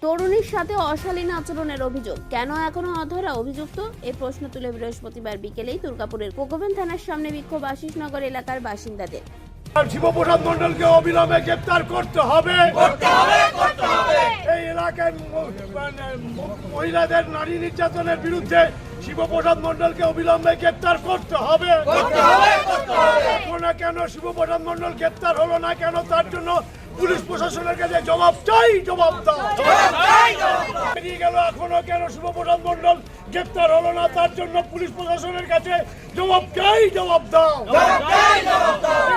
তরুণীর সাথে অশালীন আচরণের অভিযোগ, কেন এখনো অধরা অভিযুক্ত? এই প্রশ্ন তুলে বৃহস্পতিবার বিকেলেই দুর্গাপুরের কোকোভেন থানার সামনে বিক্ষোভ আশিসনগর এলাকার বাসিন্দাদের। শিবপ্রসাদ মণ্ডলকে অবিলম্বে গ্রেপ্তার করতে হবে। এই এলাকায় মহিলাদের নারী নির্যাতনের বিরুদ্ধে শিবপ্রসাদ মণ্ডলকে অবিলম্বে গ্রেপ্তার করতে হবে। এখনো কেন শিবপ্রসাদ মণ্ডল গ্রেপ্তার হলো না কেন, তার জন্য পুলিশ প্রশাসনের কাছে জবাব চাই, জবাব দাও। বেরিয়ে গেল, এখনো কেন শিবপ্রসাদ মণ্ডল গ্রেপ্তার হলো না, তার জন্য পুলিশ প্রশাসনের কাছে জবাব চাই, জবাব দাও।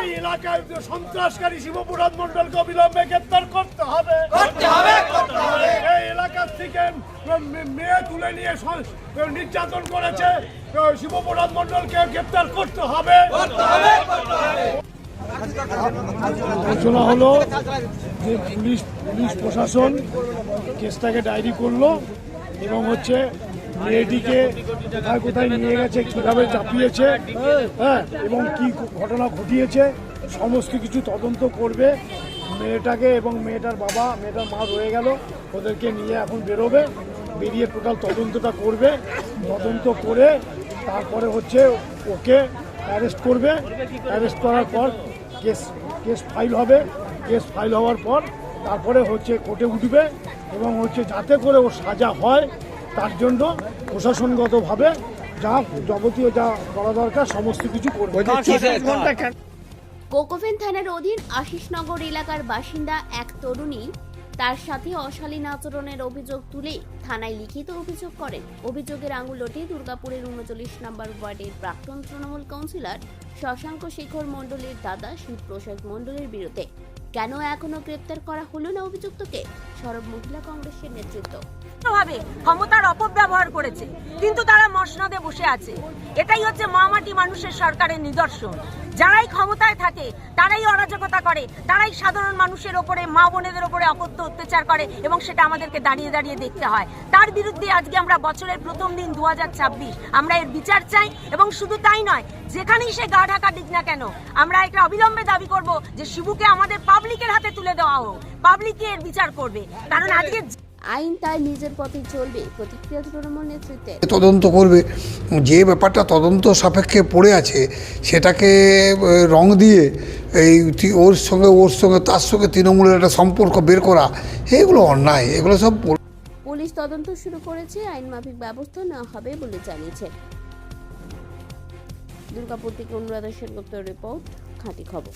এই এলাকায় সন্ত্রাসকারী শিবপ্রসাদ মণ্ডলকে অবিলম্বে গ্রেপ্তার করতে হবে। এই এলাকার থেকে মেয়ে তুলে নিয়ে নির্যাতন করেছে শিবপ্রসাদ মণ্ডলকে গ্রেপ্তার করতে হবে। আলোচনা হলো যে পুলিশ প্রশাসন কেসটাকে ডায়েরি করলো এবং মেয়েটিকে কোথায় কোথায় নিয়ে গেছে, কিভাবে চাপিয়েছে, হ্যাঁ, এবং কি ঘটনা ঘটিয়েছে সমস্ত কিছু তদন্ত করবে। মেয়েটাকে এবং মেয়েটার বাবা, মেয়েটার মা রয়ে গেল, ওদেরকে নিয়ে এখন বেরোবে, বেরিয়ে টোটাল তদন্তটা করবে। তদন্ত করে তারপরে ওকে অ্যারেস্ট করবে। অ্যারেস্ট করার পর কেস ফাইল হবে। কেস ফাইল হওয়ার পর তারপরে কোর্টে উঠবে এবং যাতে করে ওর সাজা হয় তার জন্য প্রশাসনগতভাবে যা যাবতীয় যা করা দরকার সমস্ত কিছু করবে। কোকোভেন থানার অধীন আশিসনগর এলাকার বাসিন্দা এক তরুণী তার সাথে অশালীন আচরণের অভিযোগ তুলে থানায় লিখিত অভিযোগ করেন। অভিযোগের আঙুল ওঠে দুর্গাপুরের 39 নম্বর ওয়ার্ডের প্রাক্তন তৃণমূল কাউন্সিলর শশাঙ্ক শেখর মণ্ডলের দাদা শিবপ্রসাদ মণ্ডলের বিরুদ্ধে। কেন এখনো গ্রেপ্তার করা হলো না অভিযুক্তকে? সরব মহিলা কংগ্রেসের নেতৃত্ব ভাবে ক্ষমতার অপব্যবহার করেছে, কিন্তু তারা মসনদে বসে আছে। এটাই হচ্ছে মামাটি মানুষের সরকারের নিদর্শন। যারাই ক্ষমতায় থাকে তারাই অরাজকতা করে, তারাই সাধারণ মানুষের ওপরে, মা বোনেদের ওপরে অকথ্য অত্যাচার করে এবং সেটা আমাদেরকে দাঁড়িয়ে দাঁড়িয়ে দেখতে হয়। তার বিরুদ্ধে আজকে আমরা বছরের প্রথম দিন 2026 আমরা এর বিচার চাই। এবং শুধু তাই নয়, যেখানেই সে গা ঢাকা দিক না কেন, আমরা একটা অবিলম্বে দাবি করব যে শিবুকে আমাদের পাবলিকের হাতে তুলে দেওয়া হোক, পাবলিকই এর বিচার করবে। কারণ আজকে আইন তার নিজের পথে চলবে, প্রতিক্রিয়া তৃণমূল নেতৃত্বের। তদন্ত করবে, যে ব্যাপারটা তদন্ত সাপেক্ষে পড়ে আছে সেটাকে রং দিয়ে ওর সঙ্গে তার সঙ্গে তৃণমূলের একটা সম্পর্ক বের করা, এগুলো অন্যায়। এগুলো সব পুলিশ তদন্ত শুরু করেছে, আইন মাফিক ব্যবস্থা নেওয়া হবে বলে জানিয়েছেন। দুর্গাপুর থেকে অনুরাধা সেনগুপ্তের রিপোর্ট, খাঁটি খবর।